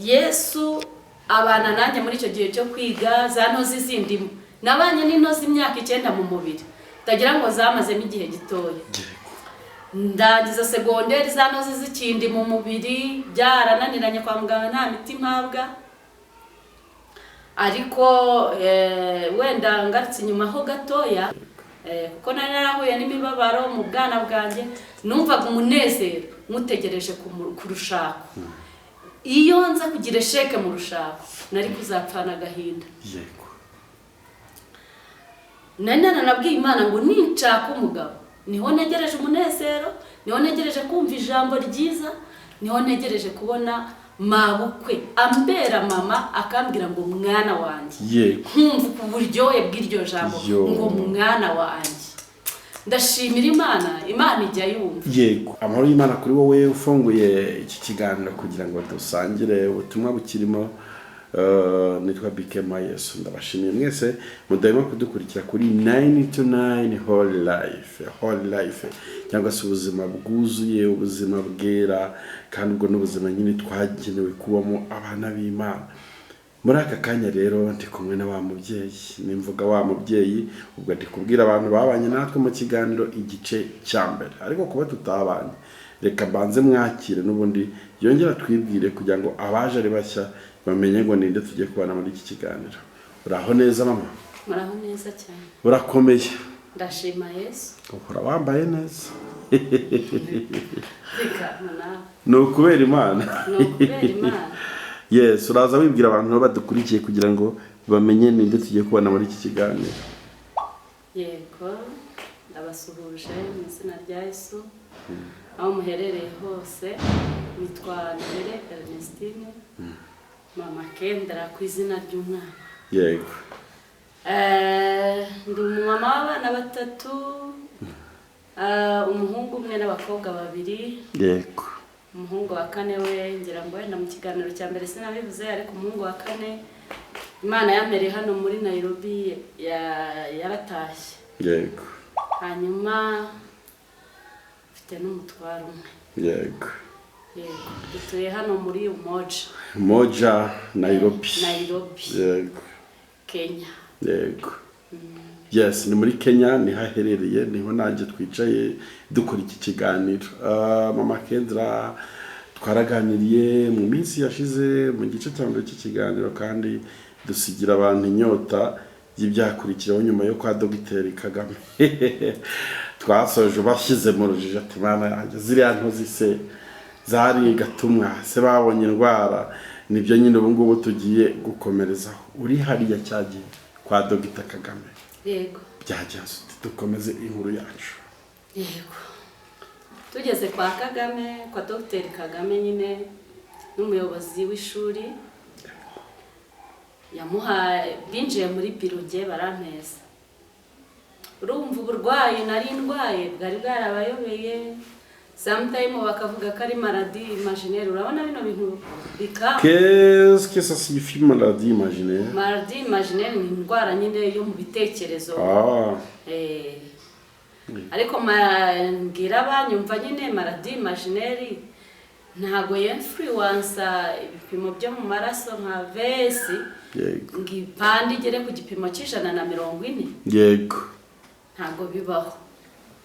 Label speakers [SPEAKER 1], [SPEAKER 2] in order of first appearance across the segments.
[SPEAKER 1] Yesu abana nanjye muri icyo gihe cyo kwiga za ntozi zindimo nabanye n'intozi imyaka 9 mu mubiri tagira ngo zamazemo igihe gitoya ndagiza segonderi za ntozi zikindi mu mubiri byarananiranye kwa muganga nta miti mpabwa ariko wenda ngarutse inyuma ho gatoya kuko nari narahuye n'imibabaro mu bwana bwanjye numvaga umunezero mutegereje kurushaka iyo nza kugira sheke mu rushako nari kuzapfana agahinda
[SPEAKER 2] yego
[SPEAKER 1] nana nabwiye Imana ngo ninshaka umugabo niho negereje umunezero niho negereje kumva ijambo ryiza niho negereje kubona mabukwe ambera mama akambwira ngo mwana wanjye nkumva ku buryohe bw'iryo jambo ngo mwana wanjye ndashimira Imana ijya yumva
[SPEAKER 2] yego amahoro y'Imana kuri wowe ufunguye iki kiganiro kugira ngo dusangire ubutumwa bukirimo nitwa Bikema Yesu ndabashimiye mwese mudahema kudukurikira kuri 929 whole life cyangwa se ubuzima bwuzuye ubuzima bwera kandi ubwo n'ubuzima nyine twagenewe kubamo abana b'Imana muri aka kanya rero ndi kumwe na wa mubyeyi nimvuga wa mubyeyi ubwo ndi kubwira abantu babanye natwe mu kiganiro igice cya mbere ariko kuba tutabanye reka banze mwakire n'ubundi yongera twibwire kugira ngo abaje ari bashya bamenye ngo ninde tugiye kubana muri iki kiganiro. Uraho neza mama?
[SPEAKER 1] Muraho neza cyane.
[SPEAKER 2] Urakomeye?
[SPEAKER 1] Ndashima Yesu.
[SPEAKER 2] Ukora wambaye neza.
[SPEAKER 1] Reka mwana.
[SPEAKER 2] No kubera Imana.
[SPEAKER 1] No kubera Imana.
[SPEAKER 2] Yes, uraza wibwira abantu badukurikiye kugira ngo bamenye ninde tugiye kubana muri iki kiganiro.
[SPEAKER 1] Yego, ndabasuhuje mu izina rya Yesu. Aho muherereye hose nitwa Nere Ernestine. Mama Kendra ku izina ry'umwana.
[SPEAKER 2] Yego.
[SPEAKER 1] Ndi umumama w'abana batatu. Umuhungu umwe n'abakobwa babiri.
[SPEAKER 2] Yego.
[SPEAKER 1] Umuhungu wa kane we ngira ngo wenda mu kiganiro cya mbere sinabivuze ariko umuhungu wa kane Imana yampereye hano muri Nairobi yaratashye.
[SPEAKER 2] Yego.
[SPEAKER 1] Hanyuma mfite n'umutwaro umwe.
[SPEAKER 2] Yego.
[SPEAKER 1] Yego. Dutuye hano muri
[SPEAKER 2] Umoja Nairobi.
[SPEAKER 1] Yego. Kenya.
[SPEAKER 2] Yego. Yes, ni muri Kenya ni haherereye niho naje twicaye dukora iki kiganiro. Mama Kendra twaraganiriye mu minsi yashize mu gice cya mbere cy'ikiganiro kandi dusigira abantu inyota y'ibyakurikiraho nyuma yo kwa Dr. Kagame. Twasoje bashyize mu rujijo ati Mana yanjye ziriya ntozi se zari gatumwa se babonye indwara nibyo nyine ubu ngubu tugiye gukomerezaho. Uri hariya cyagiye kwa Dr. Kagame.
[SPEAKER 1] Yego.
[SPEAKER 2] Byagenze dukomeze inkuru yacu.
[SPEAKER 1] Yego. Tugeze kwa Kagame, kwa Dr. Kagame nyine n'umuyobozi w'ishuri. Binjiye muri biroge barampeza. Urumva uburwayi nari ndwaye bwari bwarabayobeye. Sometimes bakavuga ko ari maladie imaginaire. Urabona bino bintu bika.
[SPEAKER 2] Qu'est-ce que ça signifie maladie imaginaire?
[SPEAKER 1] Maladie imaginaire ni indwara nyine yo mu bitekerezo. Ariko mbwira abanyumva nyine maladie imaginaire ntago influence ibipimo byo mu maraso nka vesi.
[SPEAKER 2] Yego.
[SPEAKER 1] Ngipandi igere ku gipimo c'140.
[SPEAKER 2] Yego.
[SPEAKER 1] Ntago bibaho.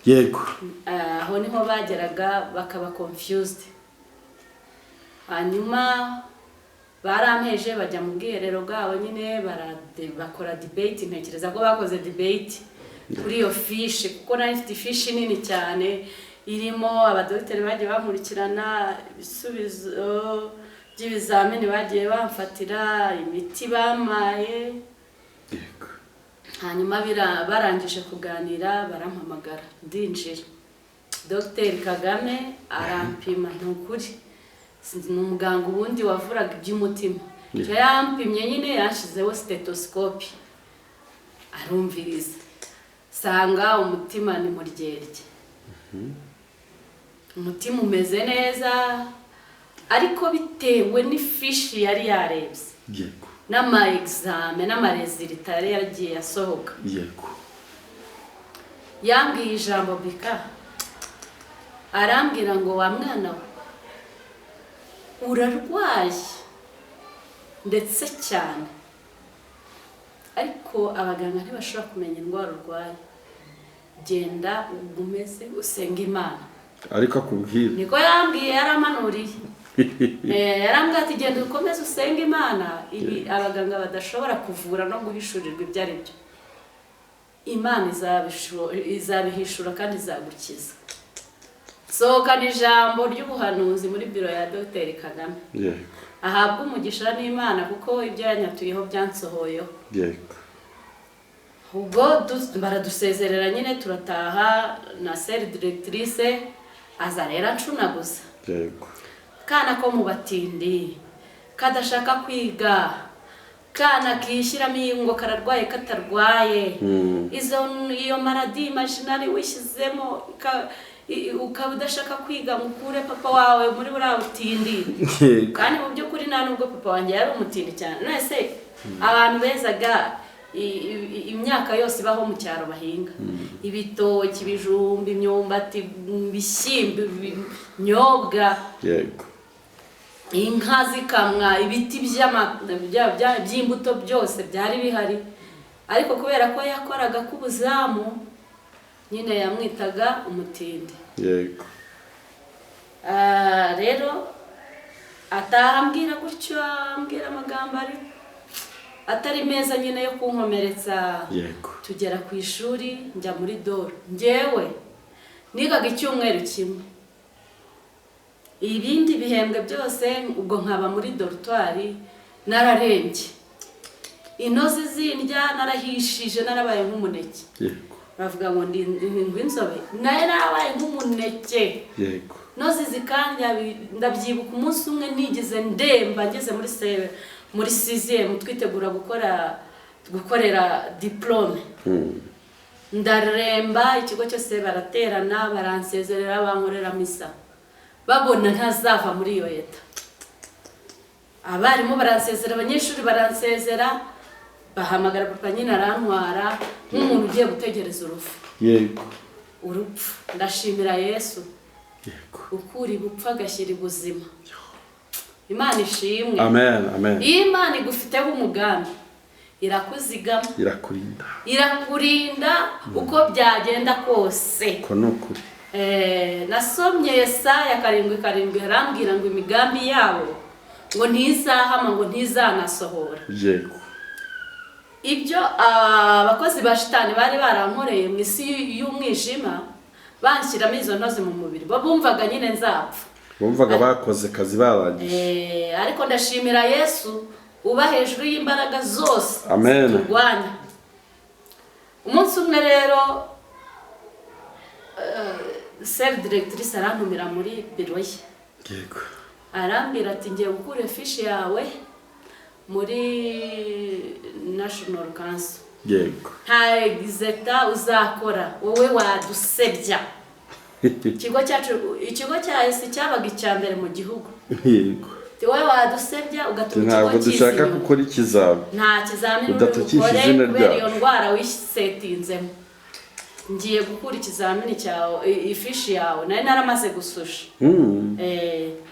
[SPEAKER 2] Yego.
[SPEAKER 1] Aho niho bageraga bakaba confused. Hanyuma barampeje bajya mu bwiherero bwabo nyine bakora debate ntekereza ko bakoze debate kuri iyo fiche kuko nari mfite fiche nini cyane irimo abadokiteri bagiye bamurikirana ibisubizo by'ibizamini bagiye bamfatira imiti bamaye.
[SPEAKER 2] Yego.
[SPEAKER 1] Hanyuma barangije kuganira barampamagara ndinjira. Dr. Kagame arampima ntukuri. Ni umuganga ubundi wavuraga iby'umutima. Cyo yampimye nyine yashizeho stethoscope. Arumviriza. Sanga umutima ni muryerye. Umutima umeze neza ariko bitewe n'ifishi yari yarebye.
[SPEAKER 2] Yego.
[SPEAKER 1] N'ama examen n'amaresultat yari yagiye asohoka.
[SPEAKER 2] Yego.
[SPEAKER 1] Yambwiye ijambo Bika. Arambwira ngo wa mwana we urarwaye ndetse cyane, ariko abaganga ntibashobora kumenya indwara urwaye. Genda umeze usenga Imana.
[SPEAKER 2] Ariko akubwira
[SPEAKER 1] niko yambwiye, yaramanuriye. Yarambwiye ati genda ukomeze usenga Imana, ibi abaganga badashobora kuvura no guhishurirwa ibyo ari byo. Imana izabihishura kandi izagukiza. Sohokana ijambo ry'ubuhanuzi muri biro ya Dr. Kagame.
[SPEAKER 2] Yego.
[SPEAKER 1] Ahabwa umugisha n'Imana kuko ibyo yanyatuyeho byansohoyeho.
[SPEAKER 2] Yego.
[SPEAKER 1] Ubwo baradusezerera nyine turataha na seri directrice aza rero ancunaguza.
[SPEAKER 2] Yego.
[SPEAKER 1] Kana ko mu batindi kadashaka kwiga, kana kishyiramo ngo kararwaye katarwaye, iyo maradi imaginary wishyizemo ukaba udashaka kwiga ngo ukure papa wawe muri buriya butindi. Kandi mu by'ukuri nta nubwo papa wanjye yari umutindi cyane. Nese abantu bezaga imyaka yose ibaho mu cyaro bahinga ibitoki, ibijumba, imyumbati, ibishyimbo, imyobwa.
[SPEAKER 2] Yego.
[SPEAKER 1] Inka zikamwa, ibiti by'imbuto byose byari bihari, ariko kubera ko yakoraga k'ubuzamu nyine yamwitaga umutindi.
[SPEAKER 2] Yego.
[SPEAKER 1] Rero atambwira gutyo, ambwira amagambo atari meza nyine yo kunkomeretsa.
[SPEAKER 2] Yego.
[SPEAKER 1] Tugera ku ishuri njya muri doro. Njyewe nigaga icyumweru kimwe, ibindi bihembwe byose ubwo nkaba muri dortoir nararembye, intozi zindya, narahishije, narabaye nk'umuneke.
[SPEAKER 2] Yego.
[SPEAKER 1] Bavuga ngo ndi inzobe, naye narabaye nk'umuneke.
[SPEAKER 2] Yego.
[SPEAKER 1] Nozi zikandya. Ndabyibuka umunsi umwe nigeze ndemba ngeze muri 6e twitegura gukorera diplome. Ndaremba, ikigo cyose baraterana baransezerera, bankorera misa, babona ntazava muri iyo leta. Abarimu baransezera, abanyeshuri baransezera, bahamagara papa nyine arantwara nk'umuntu ugiye gutegereza urupfu.
[SPEAKER 2] Yego.
[SPEAKER 1] Urupfu. Ndashimira Yesu.
[SPEAKER 2] Yego.
[SPEAKER 1] Ukura ibupfa agashyira ubuzima. Imana ishimwe.
[SPEAKER 2] Amen. Amen.
[SPEAKER 1] Imana igufiteho umugambi, irakuzigama, irakurinda uko byagenda kose.
[SPEAKER 2] Ko nukuri.
[SPEAKER 1] Nasomye Yesaya 7:7 harambwira ngo imigambi yabo ngo ntizahama, ngo ntizanasohora.
[SPEAKER 2] Yego.
[SPEAKER 1] Ibyo abakozi ba shitani bari barankoreye mu isi y'umwijima, banshyiramo izo ntozi mu mubiri, bumvaga nyine nzapfa.
[SPEAKER 2] Bumvaga bakoze kazi barangije.
[SPEAKER 1] Ariko ndashimira Yesu uba hejuru y'imbaraga zose.
[SPEAKER 2] Amen.
[SPEAKER 1] Turwanya. Umunsi umwe rero seri directrice arantumira muri biro ye.
[SPEAKER 2] Yego.
[SPEAKER 1] Arambwira ati ngiye gukura fishi yawe muri National Council.
[SPEAKER 2] Yego.
[SPEAKER 1] Nta exeta uzakora, wowe wadusebya. Ikigo cyahise cyabaga icya mbere mu gihugu.
[SPEAKER 2] Yego.
[SPEAKER 1] Wowe wadusebya ugatuma ikigo
[SPEAKER 2] ntabwo dushaka gukora ikizami.
[SPEAKER 1] Nta kizamini udakore kubera iyo ndwara wisetinzemo. Ngiye gukura ikizamini cyawe, ifishi yawe nari naramaze gususha.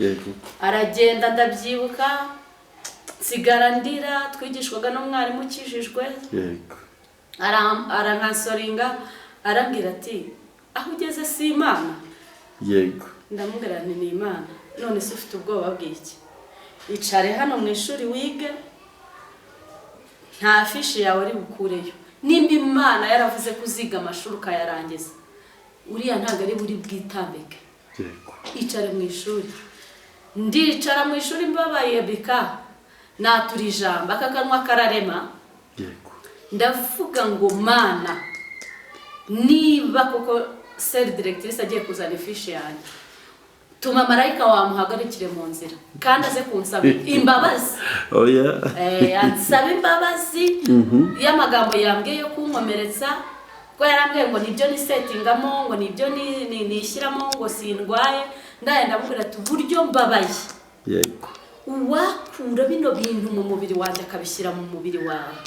[SPEAKER 2] Yego.
[SPEAKER 1] Aragenda, ndabyibuka, sigara ndira, twigishwaga n'umwarimu ukijijwe.
[SPEAKER 2] Yego.
[SPEAKER 1] Arankansoringa, arambwira ati aho ugeze si Imana.
[SPEAKER 2] Yego.
[SPEAKER 1] Ndamubwira nti ni Imana. None se ufite ubwoba bw'iki? Icare hano mu ishuri wige, nta fishi yawe ari bukureyo. Nimba Imana yaravuze kuziga amashuri ukayarangiza, uriya ntabwo ari buri bwitambike.
[SPEAKER 2] Yego.
[SPEAKER 1] Icare mu ishuri. Ndicara mu ishuri mbabaye bika, natura ijambo, akakanwa kararema.
[SPEAKER 2] Yego.
[SPEAKER 1] Ndavuga ngo Mana, niba koko seri directrice agiye kuzana ifishi yanjye, tuma marayika wamuhagarikire mu nzira kandi aze kunsaba imbabazi.
[SPEAKER 2] Oya.
[SPEAKER 1] Ansaba imbabazi y'amagambo yambwiye yo kunkomeretsa, ko yarambwiye ngo nibyo ni settingamo, ngo nibyo nishyiramo, ngo sindwaye. Ndaye ndamubwira ati uburyo mbabaye.
[SPEAKER 2] Yego.
[SPEAKER 1] Uwakura bino bintu mu mubiri wanjye akabishyira mu mubiri wawe,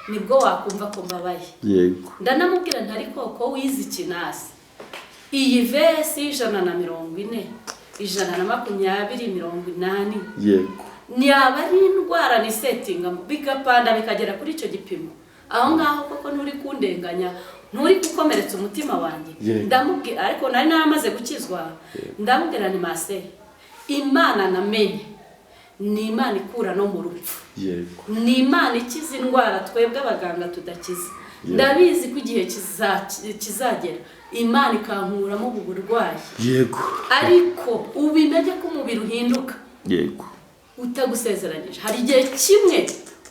[SPEAKER 1] nibwo wakumva ko mbabaye.
[SPEAKER 2] Yego.
[SPEAKER 1] Ndanamubwira ntari koko wize ikinasi, iyi vesi 140 120/80.
[SPEAKER 2] yego
[SPEAKER 1] Niyaba ari indwara ni settinga bigapanda bikagera kuri icyo gipimo, aho ngaho koko nturi kundenganya, nturi gukomeretsa umutima wanjye. Ndamubwira ariko nari naramaze gukizwa, ndamubwira ni Marcel, Imana namenye ni Imana ikura no mu rupfu,
[SPEAKER 2] yego
[SPEAKER 1] ni Imana ikiza indwara twebwe abaganga tudakiza. Ndabizi ko igihe kizagera Imana ikankuramo ubu burwayi,
[SPEAKER 2] yego
[SPEAKER 1] ariko ubimenye ko umubiri uhinduka,
[SPEAKER 2] yego
[SPEAKER 1] utagusezeranyije. Hari igihe kimwe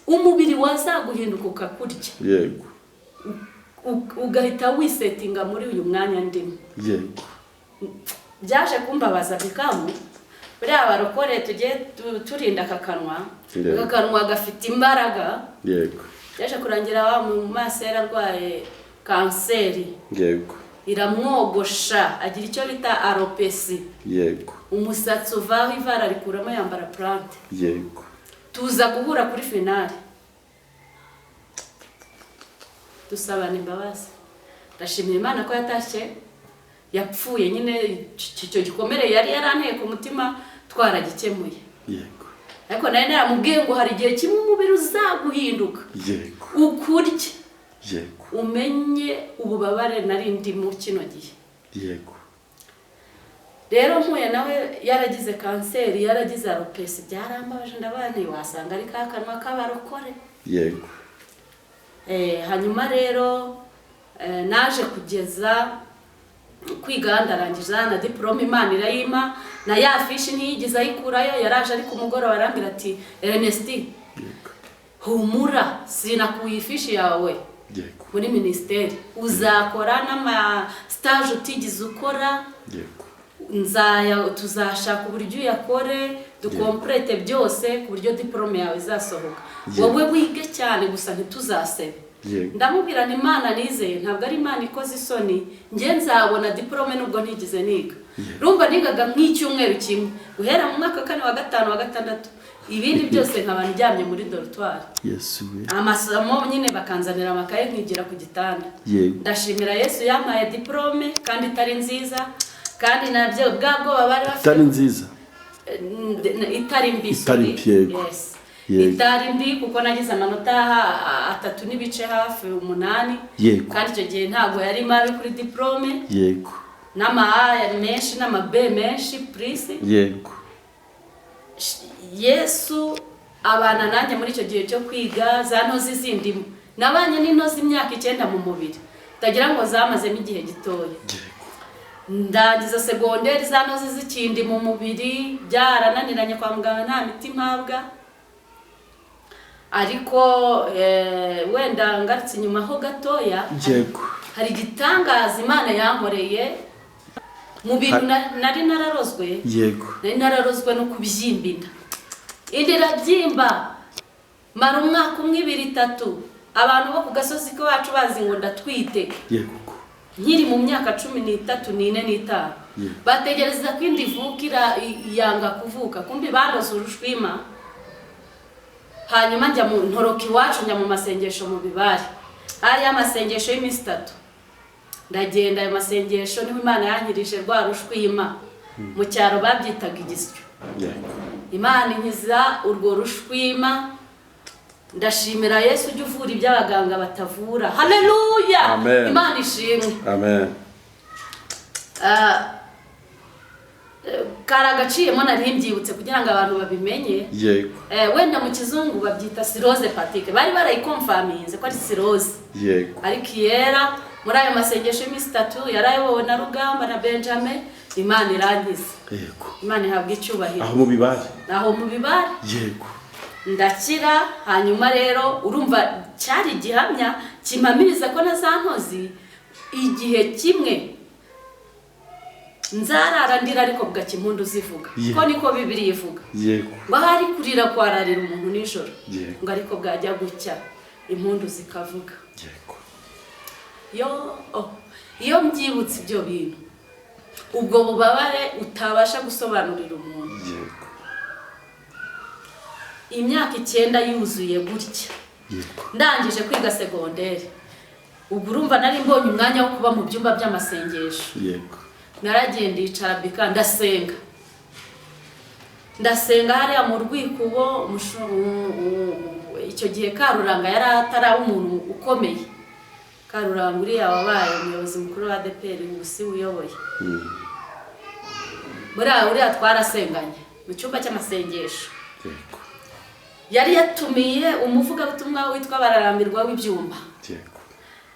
[SPEAKER 1] umubiri wazaguhinduka ukakurya,
[SPEAKER 2] yego
[SPEAKER 1] ugahita wisettinga muri uyu mwanya ndimo.
[SPEAKER 2] yego
[SPEAKER 1] Byaje kumbabaza bikamu buriya barokore tugiye turinda akakanwa, akakanwa gafite imbaraga.
[SPEAKER 2] yego
[SPEAKER 1] Byaje kurangira wa mu Marcel arwaye kanseri,
[SPEAKER 2] yego
[SPEAKER 1] iramwogosha agira icyo bita alopecia,
[SPEAKER 2] yego
[SPEAKER 1] umusatsi uvaho ivara rikuramo yambara plante.
[SPEAKER 2] yego
[SPEAKER 1] Tuza guhura kuri finale, dusabana imbabazi. Ndashimira Imana ko yatashye yapfuye nyine, icyo gikomere yari yaranteye ku mutima twaragikemuye.
[SPEAKER 2] yego
[SPEAKER 1] Ariko nari naramubwiye ngo hari igihe kimwe umubiri uzaguhinduka,
[SPEAKER 2] yego
[SPEAKER 1] ukurye,
[SPEAKER 2] yego
[SPEAKER 1] umenye ububabare nari ndimo kino gihe.
[SPEAKER 2] yego
[SPEAKER 1] Rero mpuye nawe yaragize kanseri, yaragize alopecia, byarambabaje. Ndabane wasanga ari kakanwa k'abarokore.
[SPEAKER 2] yego
[SPEAKER 1] Hanyuma rero naje kugeza kwiga, ndarangiza na diplome Imana irayima, na ya fishi ntiyigize ayikurayo. Yaraje ari ku mugoroba arambwira ati Ernest, humura, sinakuye ifishi yawe
[SPEAKER 2] yego
[SPEAKER 1] muri ministeri, uzakora n'ama stage utigize ukora.
[SPEAKER 2] yego
[SPEAKER 1] Tuzashaka uburyo uyakore, dukomplete byose ku buryo diplome yawe izasohoka. Wowe wige cyane gusa ntituzasebe. Ndamubwira ni Imana nizeye, ntabwo ari Imana ikoze isoni, nge nzabona diplome nubwo ntigize niga. Rumva nigaga nk'icyumweru kimwe guhera mu mwaka 4 wa 5 wa 6, ibindi byose nkaba ndyamye muri dortoir.
[SPEAKER 2] Yesu we
[SPEAKER 1] Amasomo nyine bakanzanira amakaye nkigira ku gitanda. Ndashimira Yesu yampaye diplome kandi itari nziza, kandi nabyo bwabwo bari bafite
[SPEAKER 2] itari nziza,
[SPEAKER 1] itari mbi. Yes, itari mbi kuko nagize amanota 3 n'ibice hafi 8, kandi icyo gihe ntabwo yari mabi kuri diplome.
[SPEAKER 2] yego
[SPEAKER 1] N'ama A menshi n'ama B menshi plus.
[SPEAKER 2] yego
[SPEAKER 1] Yesu abana nanjye muri icyo gihe cyo kwiga, za ntozi zindimo nabanye n'intozi imyaka 9 mu mubiri, tagira ngo zamazemo igihe gitoya. Ndagize segonderi, za ntozi zikindi mu mubiri, byarananiranye kwa muganga, nta miti mpabwa. Ariko wenda ngarutse inyuma ho gatoya,
[SPEAKER 2] yego
[SPEAKER 1] hari igitangaza Imana yankoreye mu bintu nari nararozwe.
[SPEAKER 2] yego
[SPEAKER 1] nari nararozwe no kubyimba inda. Indi irabyimba mara umwaka 1, 2, 3, abantu bo ku gasozi ko wacu bazi ngo ndatwite.
[SPEAKER 2] yego
[SPEAKER 1] Nkiri mu myaka 13, 4, 5, bategereza ko indi vukira yanga kuvuka, kumbi bandoze urushwima. Hanyuma njya mu ntoroki iwacu, njya mu masengesho mu bibari, hari amasengesho y'iminsi 3. Ndagenda ayo masengesho niho Imana yankirije rwa rushwima, mu cyaro babyitaga igisyo. Imana inkiza urwo rushwima. Ndashimira Yesu ujya uvura iby'abaganga batavura. Haleluya, Imana ishimwe.
[SPEAKER 2] Amen.
[SPEAKER 1] Karagaciyemo nari mbyibutse kugira ngo abantu babimenye.
[SPEAKER 2] Yego.
[SPEAKER 1] Wenda mu kizungu babyita cirrhose hepatique, bari barayikonfaminze ko ari cirrhose.
[SPEAKER 2] Yego.
[SPEAKER 1] Ariko yera muri ayo masengesho y'iminsi 3 yarayobowe na Rugamba na Benjamin, Imana irangiza.
[SPEAKER 2] Yego.
[SPEAKER 1] Imana ihabwa icyubahiro.
[SPEAKER 2] Aho mu bibari.
[SPEAKER 1] Aho mu bibari.
[SPEAKER 2] Yego.
[SPEAKER 1] Ndakira. Hanyuma rero urumva cyari gihamya kimamiriza ko nazantozi igihe kimwe nzarara ndira ariko bwaki impundu zivuga. Ko niko Bibiliya ivuga.
[SPEAKER 2] Yego.
[SPEAKER 1] Ngo hari kurira kwararira umuntu nijoro.
[SPEAKER 2] Yego.
[SPEAKER 1] Ngo ariko bwajya gucya impundu zikavuga.
[SPEAKER 2] Yego.
[SPEAKER 1] Iyo mbyibutse ibyo bintu, ubwo bubabare utabasha gusobanurira umuntu.
[SPEAKER 2] Yego.
[SPEAKER 1] Imyaka 9 yuzuye gutya.
[SPEAKER 2] Yego.
[SPEAKER 1] Ndangije kwiga segonderi. Ubwo urumva nari mbonye umwanya wo kuba mu byumba by'amasengesho.
[SPEAKER 2] Yego.
[SPEAKER 1] Naragiye ndicara bika ndasenga. ndasenga hariya mu Rwikubo icyo gihe Karuranga yari atari umuntu ukomeye. Karuranga uriya wabaye umuyobozi mukuru wa ADPR ubusi uyoboye. Uriya twarasenganye mu cyumba cy'amasengesho.
[SPEAKER 2] Yego.
[SPEAKER 1] Yari yatumiye umuvugabutumwa witwa Bararambirwa w'ibyumba.
[SPEAKER 2] Yego.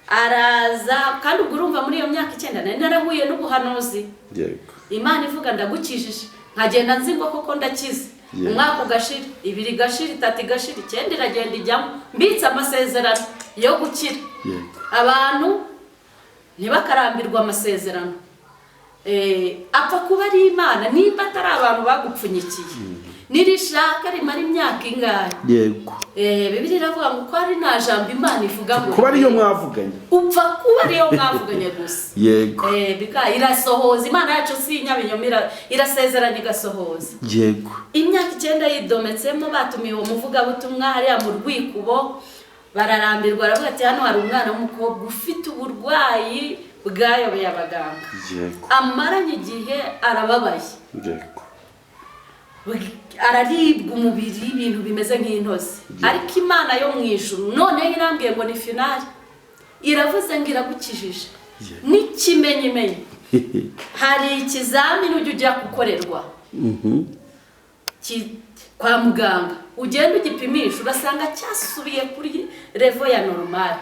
[SPEAKER 1] Araza kandi ubwo urumva muri iyo myaka 9 nari narahuye n'ubuhanuzi.
[SPEAKER 2] Yego.
[SPEAKER 1] Imana ivuga ndagukijije nkagenda nzingo koko ndakize. Umwaka ugashira, 2 gashira, 3 gashira, 9 iragenda ijyamo mbitse amasezerano yo gukira.
[SPEAKER 2] Yego.
[SPEAKER 1] Abantu ntibakarambirwa amasezerano. Apfa kuba ari Imana nimba atari abantu bagupfunyikiye. Nirishaka rimara imyaka ingahe.
[SPEAKER 2] Yego.
[SPEAKER 1] Bibiliya iravuga ngo ko ari nta jambo Imana ivuga ngo
[SPEAKER 2] kuba ariyo mwavuganye.
[SPEAKER 1] Upfa kuba ariyo mwavuganye gusa.
[SPEAKER 2] Yego.
[SPEAKER 1] Bika irasohoza. Imana yacu si inyabinyomira, irasezeranye igasohoza.
[SPEAKER 2] Yego.
[SPEAKER 1] Imyaka 9 yidometsemo batumiye uwo muvugabutumwa hariya mu Rwikubo. Bararambirwa aravuga ati hano hari umwana w'umukobwa ufite uburwayi bwayobeye abaganga.
[SPEAKER 2] Yego.
[SPEAKER 1] Amaranye igihe arababaye.
[SPEAKER 2] Yego.
[SPEAKER 1] Araribwa umubiri ibintu bimeze nk'intozi. Ariko Imana yo mu ijuru none irambwiye ngo ni finale. Iravuze ngo iragukijije. N'ikimenyimenyi. Hari ikizamini ujya gukorerwa. Kwa muganga ugenda ugipimisha urasanga cyasubiye kuri level ya normal.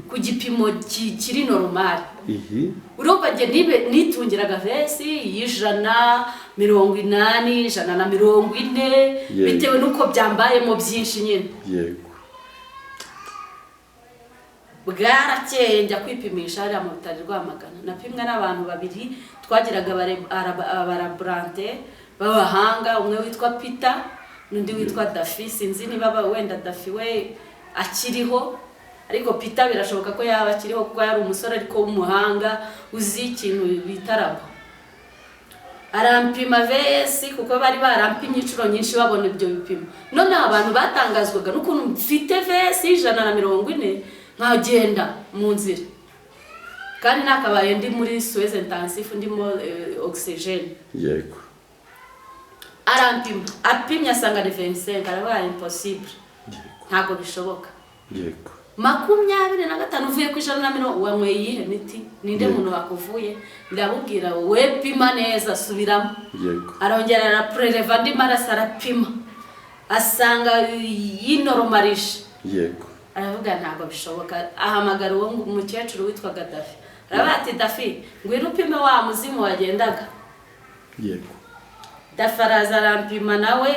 [SPEAKER 1] Ku gipimo kiri normal. Urumva nge nitungiraga vesi y'ijana 180, 140 bitewe nuko byambayemo byinshi nyine.
[SPEAKER 2] Yego.
[SPEAKER 1] Bwarakeye njya kwipimisha hariya mu bitaro Rwamagana. Napimwe n'abantu 2 twagiraga abarabrante babahanga, umwe witwa Peter n'undi witwa Dafi. Sinzi niba wenda Dafi we akiriho, ariko Peter birashoboka ko yaba akiriho kuko yari umusore ariko w'umuhanga uzi ikintu bitarabo. Arampima VS kuko bari barampimye inshuro nyinshi babona ibyo bipimo. None abantu batangazwaga n'ukuntu mfite VS 140 nkagenda mu nzira. Kandi nakabaye ndi muri Suez intensive ndimo oxygene.
[SPEAKER 2] Yego.
[SPEAKER 1] Arampima, apimye asanga ni 25, arabaye impossible. Ntago bishoboka.
[SPEAKER 2] Yego.
[SPEAKER 1] 25 uvuye ku 140 wanyweye iyihe miti? Ninde muntu wakuvuye? Ndabubwira we pima neza subiramo.
[SPEAKER 2] Yego.
[SPEAKER 1] Arongera arapreleva ndi maraso arapima. Asanga yinormalisha.
[SPEAKER 2] Yego.
[SPEAKER 1] Aravuga ntago bishoboka. Ahamagara uwo umukecuru witwaga Dafi. Aravuga ati Dafi, ngwino upime wa muzimu wagendaga.
[SPEAKER 2] Yego.
[SPEAKER 1] Dafaraza arampima nawe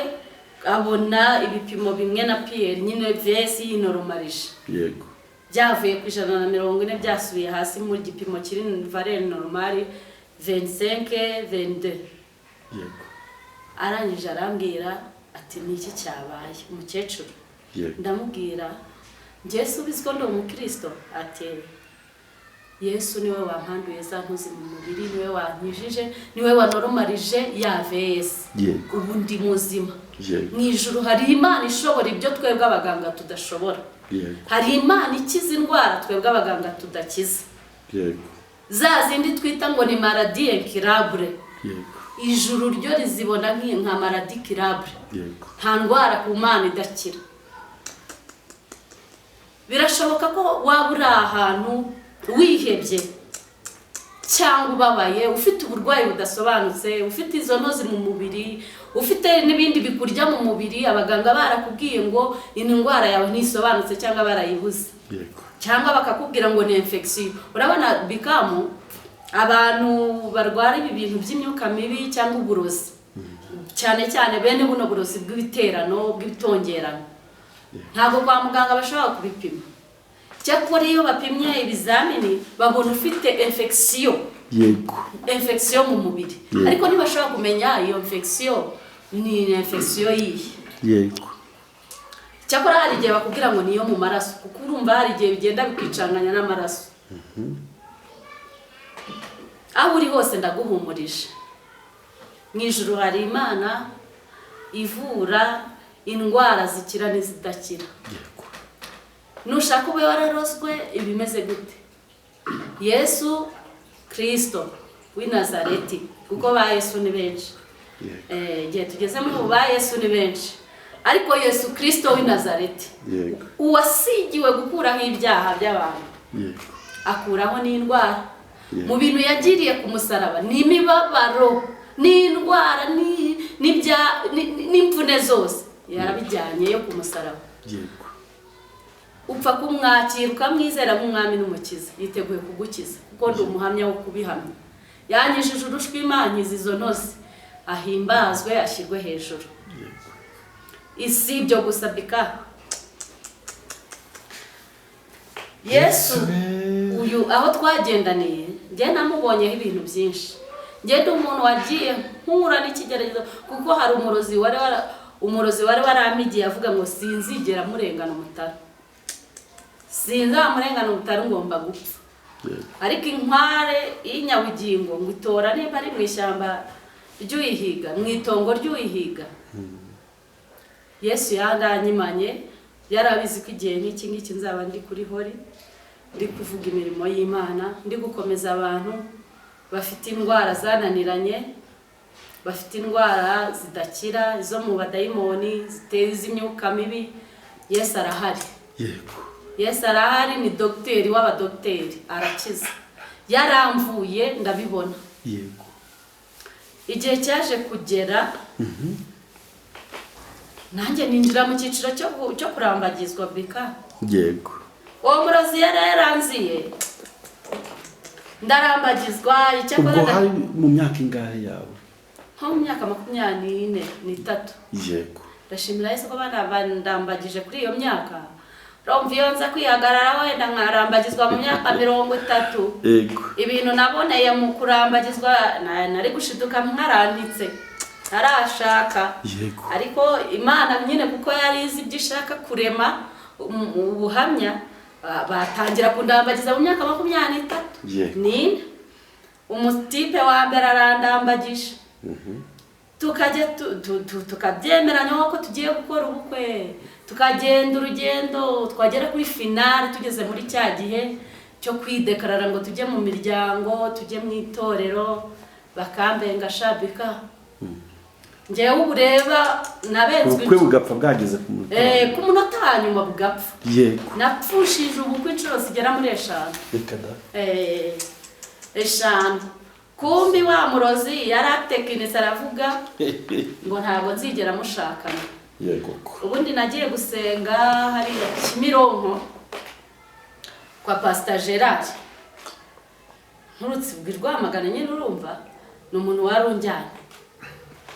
[SPEAKER 1] abona ibipimo bimwe na Pierre nyine VS yinormalisha.
[SPEAKER 2] Yego.
[SPEAKER 1] Byavuye ku 140 byasubiye hasi mu gipimo kiri valeur normale 25 22.
[SPEAKER 2] Yego.
[SPEAKER 1] Arangije arambwira ati niki cyabaye umukecuru.
[SPEAKER 2] Yego.
[SPEAKER 1] Ndamubwira Yesu biziko ndo umukristo ati Yesu niwe wampanduye za ntuzi mu mubiri, niwe wankijije, niwe wanoromarije ya VS.
[SPEAKER 2] Yego.
[SPEAKER 1] Ubu ndi muzima.
[SPEAKER 2] Yego.
[SPEAKER 1] Mu ijuru hari Imana ishobora ibyo twebwe abaganga tudashobora.
[SPEAKER 2] Yego.
[SPEAKER 1] Hari Imana ikiza indwara twebwe abaganga tudakiza.
[SPEAKER 2] Yego.
[SPEAKER 1] Za zindi twita ngo ni maladie incurable.
[SPEAKER 2] Yego.
[SPEAKER 1] Ijuru ryo rizibona nka maladie incurable.
[SPEAKER 2] Yego.
[SPEAKER 1] Nta ndwara ku Mana idakira. Birashoboka ko waba uri ahantu wihebye cyangwa ubabaye, ufite uburwayi budasobanutse, ufite izo ntozi mu mubiri, ufite n'ibindi bikurya mu mubiri, abaganga barakubwiye ngo indwara yawe ntisobanutse cyangwa barayibuze.
[SPEAKER 2] Yego.
[SPEAKER 1] Cyangwa bakakubwira ngo ni infection. Urabona bikamu abantu barwara ibi bintu by'imyuka mibi cyangwa uburozi. Cyane cyane bene buno burozi bw'ibiterano bw'ibitongerano. Ntabwo kwa muganga bashobora kubipima. Cyakora iyo bapimye ibizamini babona ufite infection.
[SPEAKER 2] Yego.
[SPEAKER 1] Infection mu mubiri. Ariko ntibashobora kumenya iyo infection ni infection yihe.
[SPEAKER 2] Yego.
[SPEAKER 1] Cyakora hari igihe bakubwira ngo niyo mu maraso kuko urumva hari igihe bigenda bikicanganya n'amaraso. Aho uri hose ndaguhumurije. Mu ijuru hari Imana ivura indwara zikira n'izidakira.
[SPEAKER 2] Yego.
[SPEAKER 1] Nushaka ube wararoswe ibimeze gute? Yesu Kristo w'i Nazareti kuko ba Yesu ni benshi. igihe tugeze muri ubu ba Yesu ni benshi, ariko Yesu Kristo w'i Nazareti uwasigiwe gukuraho ibyaha by'abantu, akuraho n'indwara. Mu bintu yagiriye ku musaraba ni imibabaro, n'indwara, n'imvune zose yarabijyanye yo ku musaraba. Upfa kumwakira ukamwizera nk'umwami n'umukiza, yiteguye kugukiza kuko ndi umuhamya wo kubihamya. Yanyijije urushwi Imana izo ntozi, ahimbazwe ashyirwe hejuru. Isi ibyo gusa bika Yesu uyu aho twagendaniye, njye namubonyeho ibintu byinshi. Njye ndi umuntu wagiye nkura n'ikigeragezo, kuko hari umurozi wari waramigiye avuga ngo sinzigera murengana umutara, sinzamurengana umutara, ngomba gupfa. Ariko inkware y'inyabugingo ngo itora niba ari mu ishyamba ry'uyihiga, mu itongo ry'uyihiga. Yesu yandanyimanye, yarabizi ko igihe nk'iki ngiki nzaba ndi kuri hori, ndi kuvuga imirimo y'Imana, ndi gukomeza abantu bafite indwara zananiranye, bafite indwara zidakira, izo mu badayimoni, zitera iz'imyuka mibi. Yesu arahari. Yesu arahari, ni dogiteri w'abadogiteri, arakiza. Yaramvuye ndabibona. Igihe cyaje kugera, nanjye ninjira mu cyiciro cyo kurambagizwa bika. Uwo murozi yaranziye, ndarambagizwa.
[SPEAKER 2] Ubwo hari mu myaka ingahe yawe?
[SPEAKER 1] Nko mu myaka 23. Ndashimira Yesu ko bandambagije kuri iyo myaka. Urumva iyo nza kwihagarara wenda nkarambagizwa mu myaka 30, ibintu naboneye mu kurambagizwa nari gushiduka nkaranditse, ntarashaka. Ariko Imana nyine kuko yari izi ibyo ishaka kurema ubuhamya, batangira kundambagiza mu myaka 23. Ni umutipe wa mbere arandambagije, tukajya tukabyemeranya ko tugiye gukora ubukwe, tukagenda urugendo, twagera kuri finale tugeze muri cya gihe cyo kwidekarara ngo tujye mu miryango, tujye mu itorero, bakambenga shabika. Njyewe ubureba nabenzwe
[SPEAKER 2] ubukwe bugapfa bwageze
[SPEAKER 1] ku munota hanyuma bugapfa. Napfushije ubukwe inshuro zigera muri 5. Eshanu. Kumbi wa murozi yaratekinise aravuga ngo ntabwo nzigera mushakana. Ubundi nagiye gusenga hariya Kimironko kwa Pastor Gerard. Nturutse Rwamagana nyine, urumva ni umuntu warunjyanye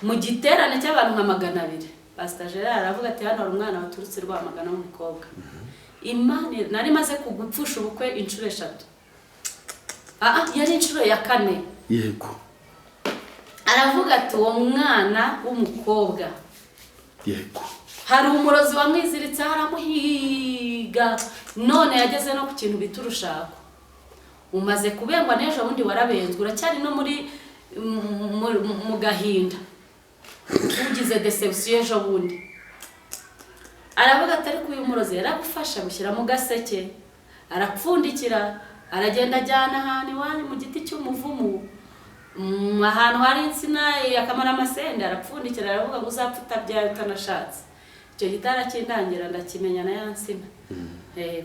[SPEAKER 1] mu giterane cy'abantu nka 200. Pastor Gerard aravuga ati hano hari umwana waturutse Rwamagana w'umukobwa, Imana nari maze kugupfusha ubukwe inshuro 3. Yari inshuro ya 4. Aravuga ati uwo mwana w'umukobwa hari umurozi wamwiziritse, aramuhiga, none yageze no ku kintu bita urushako. Umaze kubengwa n'ejo bundi warabenzwe, uracyari no muri mu gahinda, ugize deception ejo bundi. Aravuga ati ariko uyu murozi yaragufasha gushyira mu gaseke, arapfundikira, aragenda ajyana ahantu iwanyu mu giti cy'umuvumu, ahantu hari insina akamara amasende, arapfundikira, aravuga ngo uzapfa utabyaye utanashatse. Icyo gitara kindangira ndakimenya na yansina.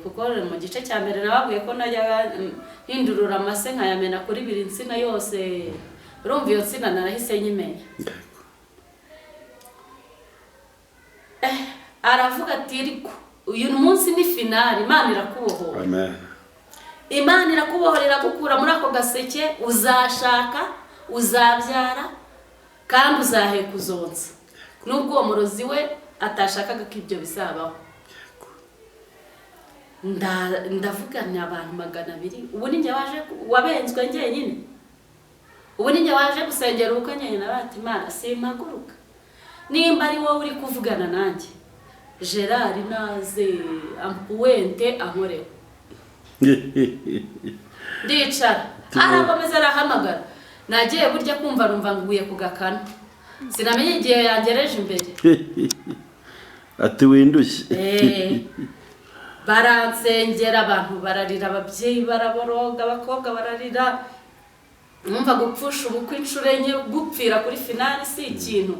[SPEAKER 1] Kuko mu gice cya mbere nabaguye ko najya hindurura amase nkayamena kuri biri insina yose. Urumva iyo nsina narahise nyimenya. Aravuga ati ariko uyu munsi ni finale, Imana irakubohora.
[SPEAKER 2] Amen.
[SPEAKER 1] Imana irakubohorera gukura muri ako gaseke, uzashaka, uzabyara, kandi uzaheka uzonsa. Nubwo uwo murozi we atashakaga ko ibyo bizabaho. Ndavuga ni abantu 200. Ubu ninjye waje wabenzwe njye nyine. Ubu ninjye waje gusengera ubukwe nyine, nabati Imana simpaguruka. Nimba ari wowe uri kuvugana nanjye, Gerard naze ampuwente ankoreho. Ndicara, arakomeza arahamagara. Nagiye burya kumva rumva nguye ku gakana. Sinamenye igihe yangereje imbere.
[SPEAKER 2] Ati windushye.
[SPEAKER 1] Baransengera, abantu bararira, ababyeyi baraboroga, abakobwa bararira. numva gupfusha ubukwe inshuro enye gupfira kuri finale si ikintu.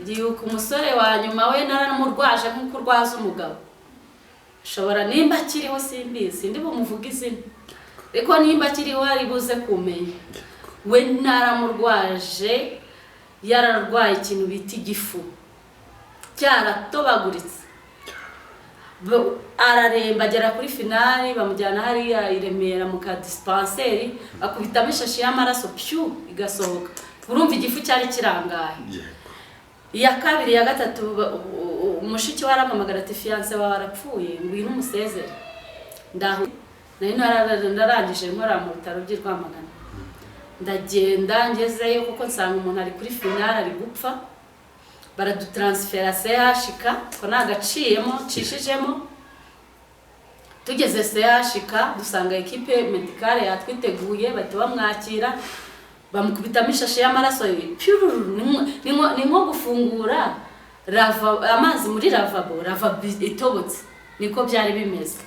[SPEAKER 1] Ndibuka umusore wa nyuma we naramurwaje nk'uko urwaza umugabo. Shobora nimba akiriho simbizi ndi bumuvuga izina. Ariko nimba akiriho ari buze kumenya. We naramurwaje yararwaye ikintu bita igifu. Cyaratobaguritse. Araremba agera kuri finale bamujyana hariya i Remera mu ka dispenseri akubitamo ishashi y'amaraso pyu igasohoka. Urumva igifu cyari kirangaye. Iya kabiri ya gatatu umushiki waramamagara ati fiance wawe arapfuye ngwino umusezere. Ndaho nari nararangije nkora mu bitaro by'Rwamagana. Ndagenda ngezeyo kuko nsanga umuntu ari kuri finale ari gupfa. Baradutransfera CHK ko nagaciyemo cishijemo. Tugeze CHK dusanga equipe medicale yatwiteguye bahita bamwakira bamukubitamo ishashi y'amaraso ni nko gufungura amazi muri lavabo itobotse niko byari bimeze.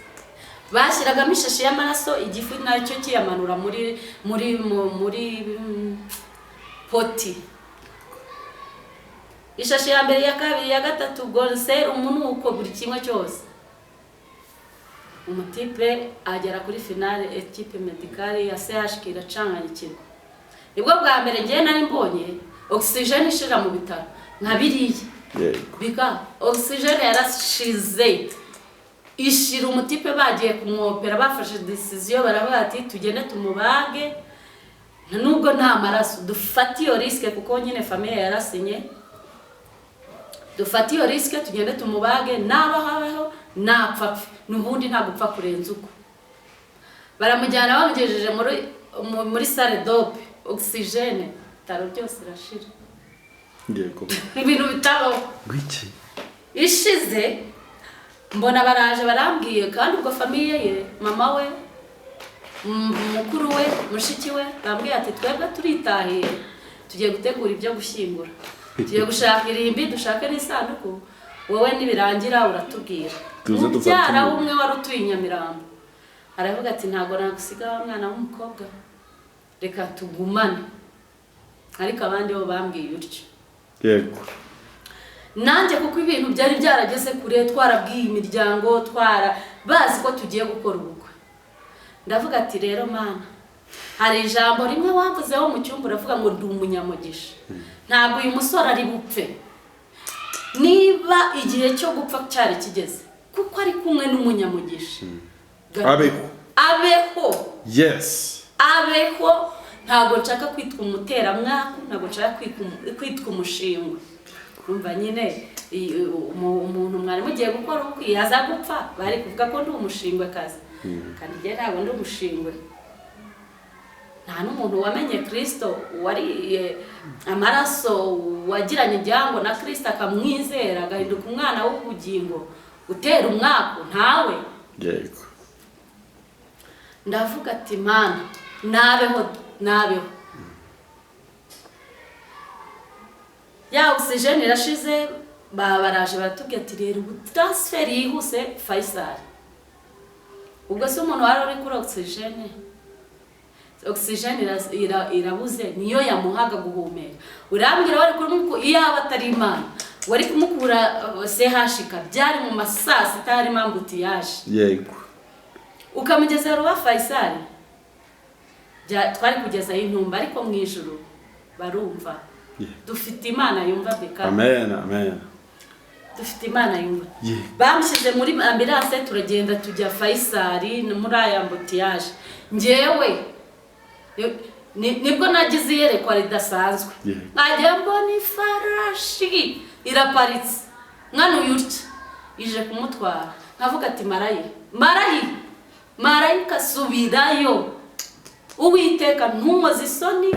[SPEAKER 1] Bashyiragamo ishashi y'amaraso igifu nacyo kiyamanura muri poti. Ishashi ya mbere ya kabiri ya gatatu gonser umunuko buri kimwe cyose. Umutipe agera kuri finale equipe medicale ya CHK iracanganyikirwa. Nibwo bwa mbere ngiye nari mbonye oxygen ishira mu bitaro nkabiriye. Bika oxygen yarashize ishira umutipe bagiye kumwopera bafashe decision baravuga ati tugende tumubage nubwo nta maraso dufati iyo risk kuko nyine famille yarasinye. Dufati iyo risk tugende tumubage nabahaweho napfa nubundi nta gupfa kurenza uko. Baramujyana bamugejeje muri salle dope oxygen taro byose rashira.
[SPEAKER 2] Yego.
[SPEAKER 1] Ibintu bitabo.
[SPEAKER 2] Gwiki.
[SPEAKER 1] Ishize mbona baraje barambwiye kandi ubwo famille ye mama we mukuru we mushiki we bambwiye ati twebwe turitahiye tugiye gutegura ibyo gushyingura. Tugiye gushaka irimbi dushake n'isanduku wowe nibirangira uratubwira. Mubyara umwe wari utuye Nyamirambo aravuga ati ntago nagusiga umwana w'umukobwa reka tugumane. Ariko abandi bo bambwiye utyo.
[SPEAKER 2] Yego.
[SPEAKER 1] Nanjye kuko ibintu byari byarageze kure twarabwiye imiryango bazi ko tugiye gukora ubukwe. Ndavuga ati rero mana hari ijambo rimwe wavuzeho mu cyumba uravuga ngo ndi umunyamugisha. Ntabwo uyu musore ari bupfe. Niba igihe cyo gupfa cyari kigeze kuko ari kumwe n'umunyamugisha. Abeho.
[SPEAKER 2] Yes.
[SPEAKER 1] Abeho ntabwo nshaka kwitwa umuteramwaka ntabwo nshaka kwitwa umushingwe. Urumva nyine umuntu mwari mugiye gukora ubukwe yaza gupfa bari kuvuga ko ndi umushingwe kazi. Kandi je ntabwo ndi umushingwe. Nta n'umuntu wamenye Kristo wari amaraso wagiranye ibyango na Kristo akamwizera agahinduka umwana w'ubugingo utera umwaka ntawe.
[SPEAKER 2] Yego.
[SPEAKER 1] Ndavuga ati mana nabeho. Ya oxygen irashize baraje baratubwira ati rero transfer yihuse Faisal. Ubwo se umuntu wari uri kuri oxygen irabuze niyo yamuhaga guhumeka. Urambwira wari kuri iyaba atari Imana wari kumukura CHK byari mu masasi itari mambutiyaje.
[SPEAKER 2] Yego.
[SPEAKER 1] Ukamugeza ruwa Faisal twari kugeza intumba ariko mu ijuru barumva. Dufite Imana yumva beka.
[SPEAKER 2] Amen.
[SPEAKER 1] Dufite Imana yumva. Bamushyize muri ambulance turagenda tujya Faisal muri aya mbutiyaje. Ngewe nibwo nagize iyerekwa ridasanzwe. Najya mbona ifarashi iraparitse mwana uyurya ije kumutwara. Nkavuga ati marayika subirayo. Uwiteka ntumoze isoni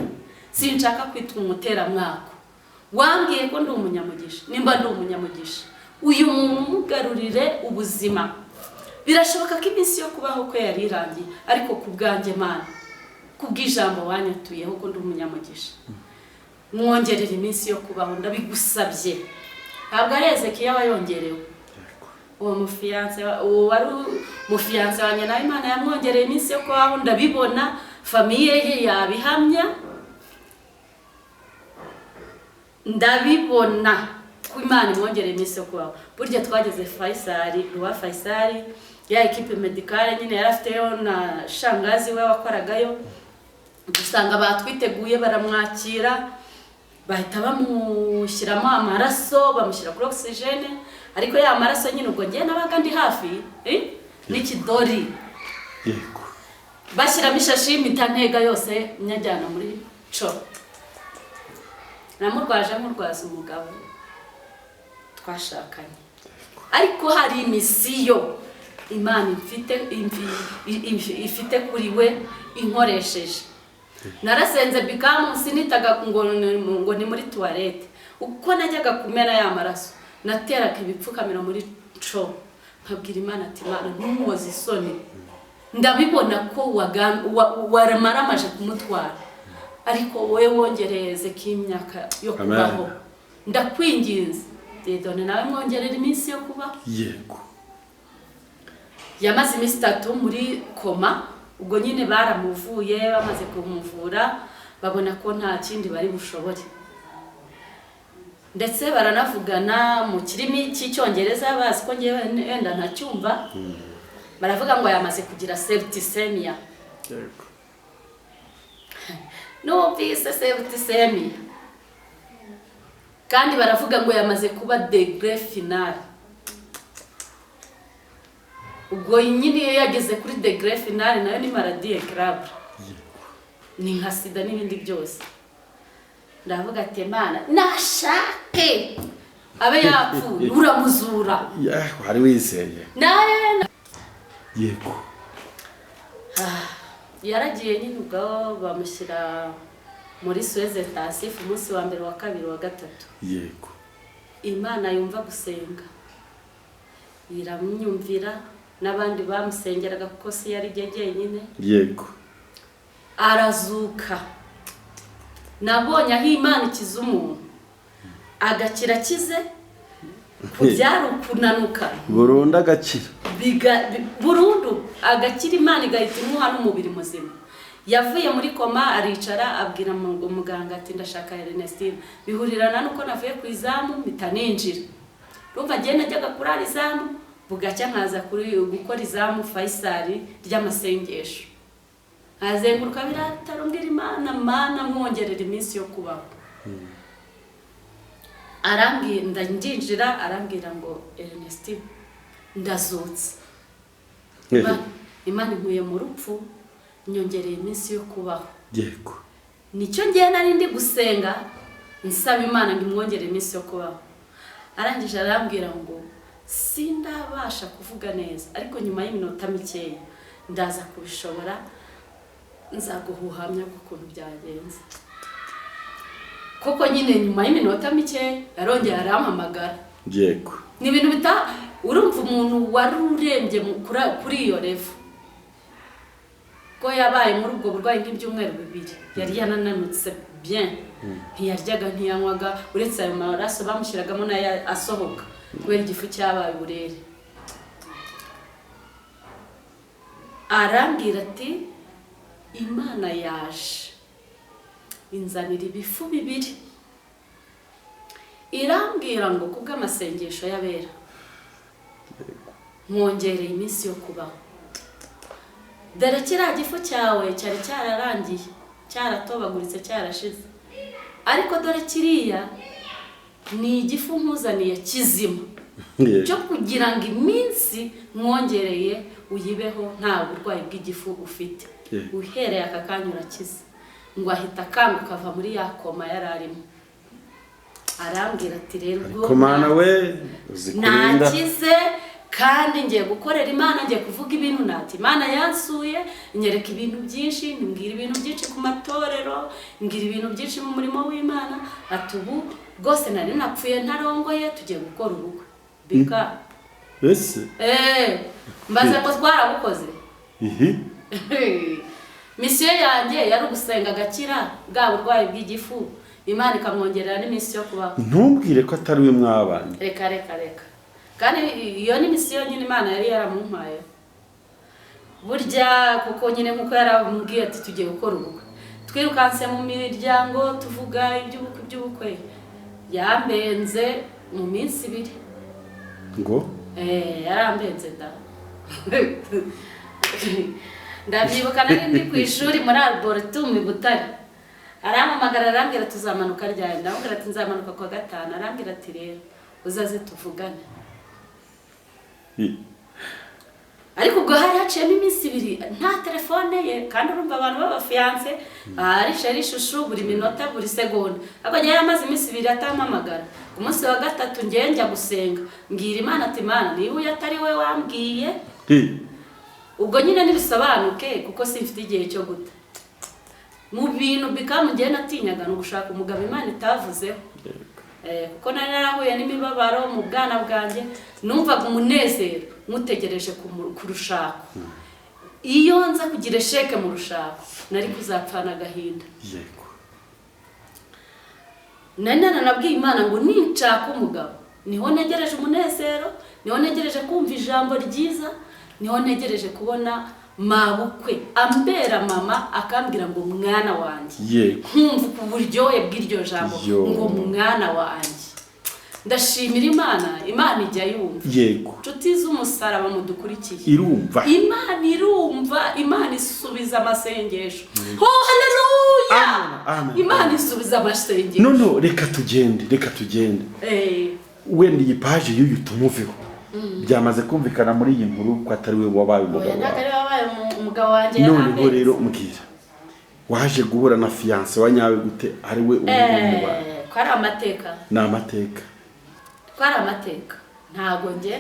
[SPEAKER 1] sinshaka kwitwa umuteramwaka. Wambwiye ko ndi umunyamugisha. Nimba ndi umunyamugisha uyu muntu mugarurire ubuzima. Birashoboka ko iminsi yo kubaho ko yari irangiye ariko kubwanjye Mana kubw'ijambo wanyatuyeho ko ndi umunyamugisha mwongerera iminsi yo kubaho ndabigusabye. Ntabwo ari Ezekiya wayongerewe. Uwo mufiance wari mufiance wanjye nawe Imana yamwongereye iminsi yo kubaho ndabibona famiye ye yabihamya, ndabibona ko Imana imwongereye iminsi yo kubaho. Burya twageze Roi Faisal, ya equipe medicale nyine yari afiteyo na shangazi we wakoragayo, dusanga batwiteguye baramwakira, bahita bamushyiramo amaraso, bamushyira kuri oxygene, ariko ya maraso nyine ubwo ngiye nabaga ndi hafi n'ikidori,
[SPEAKER 2] yego,
[SPEAKER 1] bashyiramo ishashi y'mitantega yose nyajyana muri co. Namurwaje murwaza umugabo twashakanye, ariko hari imisiyo Imana ifite kuri we inkoresheje. Narasenze bikamu sinitaga ngo ni muri toilette, uko najyaga kumena ya maraso nateraga ibipfukamira muri co, nkabwira Imana ati Imana ntumuhoze isoni, ndabibona ko waramaramaje kumutwara, ariko wowe wongereze k'imyaka yo kubaho, ndakwinginze dedone nawe mwongerera iminsi yo kubaho.
[SPEAKER 2] Yego.
[SPEAKER 1] Yamaze iminsi 3 muri koma, ubwo nyine baramuvuye, bamaze kumuvura babona ko nta kindi bari bushobore, ndetse baranavugana mu kirimi cy'icyongereza bazi ko ngewe enda ntacyumva, baravuga ngo yamaze kugira septicemia.
[SPEAKER 2] Yego.
[SPEAKER 1] Numvise septicemia, kandi baravuga ngo yamaze kuba degré final. Ubwo nyine iyo yageze kuri degré final nayo ni maladie grave, ni nka sida n'ibindi byose. Ndavuga ati Imana nashake abe yapfuye uramuzura,
[SPEAKER 2] hari wizeye. Yego.
[SPEAKER 1] Yaragiye nyine ubwo bamushyira muri Suez intensif umunsi wa mbere, wa kabiri, wa gatatu.
[SPEAKER 2] Yego.
[SPEAKER 1] Imana yumva gusenga iramwumvira, n'abandi bamusengeraga kuko si yari jyenyine.
[SPEAKER 2] Yego.
[SPEAKER 1] Arazuka. Nabonye aho Imana ikiza umuntu agakira kize, kubyara ukunanuka
[SPEAKER 2] burundu agakira,
[SPEAKER 1] burundu agakira, Imana igahita imuha n'umubiri muzima. Yavuye muri koma aricara abwira umuganga ati ndashaka Ernestine, bihurirana nuko navuye ku izamu mpita ninjira. Rumva ngiye najyaga kurara izamu, bugacya nkaza kuri gukora izamu Faisal ry'amasengesho, nkazenguruka birataro mbwira Imana, Mana mwongerera iminsi yo kubaho. Arambwira ndinjira, arambwira ngo Ernestine ndazutse, Imana inkuye mu rupfu nyongereye iminsi yo kubaho.
[SPEAKER 2] Yego.
[SPEAKER 1] Nicyo ngiye nari ndi gusenga nsaba Imana ngo imwongerere iminsi yo kubaho. Arangije arambwira ngo sindabasha kuvuga neza, ariko nyuma y'iminota mikeya ndaza kubishobora, nzaguhuhamya ukuntu byagenze. Koko nyine nyuma y'iminota mikeya yarongera arampamagara.
[SPEAKER 2] Yego.
[SPEAKER 1] Ni ibintu urumva umuntu wari urembye kuri iyo revo, ko yabaye muri ubwo burwayi nk'ibyumweru 2, yari yanananutse bien, ntiyaryaga ntiyanywaga, uretse ayo maraso bamushyiragamo nayo asohoka kubera igifu cyabaye uburere. Arambwira ati Imana yaje inzanira ibifu 2, irambwira ngo kubw'amasengesho y'abera mwongereye iminsi yo kubaho. Dore kiriya gifu cyawe cyari cyararangiye, cyaratobaguritse, cyarashize, ariko dore kiriya ni igifu nkuzaniye kizima cyo kugira ngo iminsi mwongereye uyibeho nta burwayi bw'igifu ufite. Uhereye aka kanya urakize. Ngo ahita akanguka ava muri ya koma yararimo. Arambwira ati rero
[SPEAKER 2] Mana we uzikurinda,
[SPEAKER 1] nakize kandi ngiye gukorera Imana, ngiye kuvuga ibintu nati Imana yansuye, inyereka ibintu byinshi, mbwira ibintu byinshi ku matorero, mbwira ibintu byinshi mu murimo w'Imana. Ati ubu rwose nari napfuye ntarongoye, tugiye gukora ubukwe. Bika
[SPEAKER 2] ese
[SPEAKER 1] mbaze ngo twarabukoze. Misiyo yanjye yari ugusenga agakira bwa burwayi bw'igifu, Imana ikamwongerera n'iminsi yo kubaho.
[SPEAKER 2] Ntumbwire ko atari we mwabanye.
[SPEAKER 1] Reka kandi iyo ni misiyo nyine Imana yari yaramumpaye. burya kuko nyine nkuko yarambwiye ati tugiye gukora ubukwe, twirukanse mu miryango tuvuga iby'ubukwe yambenze mu minsi 2
[SPEAKER 2] ngo
[SPEAKER 1] yarambenze da ndabyibuka nari ndi ku ishuri muri Arboretum Butare, arampamagara arambwira tuzamanuka ryari, ndamubwira ati nzamanuka kwa 5, arambwira ati rero uzaze tuvugane. Ariko ubwo hari haciyemo iminsi 2 nta telefone ye, kandi urumva abantu b'abafiance ari shushu buri minota buri segonda, ariko nyine yamaze iminsi 2 atampamagara. Ku munsi wa 3 ngiye njya gusenga, mbwira Imana ati Imana niba uyu atari we wambwiye, ubwo nyine nibisobanuke kuko simfite igihe cyo guta mu bintu bikamugiye natinyaga no gushaka umugabo Imana itavuzeho. Kuko nari narahuye n'imibabaro mu bwana bwanjye, numvaga umunezero mutegereje kurushaka. Iyo nza kugira sheke mu rushaka nari kuzapfana agahinda.
[SPEAKER 2] Yego.
[SPEAKER 1] Nabwiye Imana ngo ninshaka umugabo niho negereje umunezero, niho negereje kumva ijambo ryiza, niho negereje kubona mabukwe ambera mama akambwira ngo mwana wanjye.
[SPEAKER 2] Yego.
[SPEAKER 1] Nkumva ku buryohe bw'iryo jambo ngo mwana wanjye. Ndashimira Imana ijya yumva.
[SPEAKER 2] Yego.
[SPEAKER 1] Nshuti z'umusaraba mudukurikiye.
[SPEAKER 2] Irumva.
[SPEAKER 1] Imana irumva, Imana isubiza amasengesho. Oh haleluya.
[SPEAKER 2] Amen.
[SPEAKER 1] Imana isubiza amasengesho.
[SPEAKER 2] No reka tugende. Wenda iyi page y'uyu tumuveho. Byamaze kumvikana muri iyi nkuru ko atari we wabaye umugabo.
[SPEAKER 1] Atari wabaye umugabo wanjye.
[SPEAKER 2] None rero umbwira. Waje guhura na fiance wa nyawe gute ari we umugabo?
[SPEAKER 1] Kwari amateka.
[SPEAKER 2] Na amateka.
[SPEAKER 1] Kwari amateka. Ntago ngiye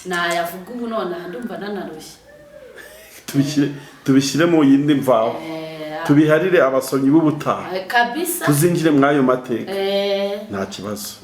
[SPEAKER 1] nayavuga ubu none ndumva nanarushye.
[SPEAKER 2] Tubishyire mu yindi mvaho. Tubiharire abasomyi b'ubutaha.
[SPEAKER 1] Kabisa.
[SPEAKER 2] Tuzinjire mwayo mateka. Nta kibazo.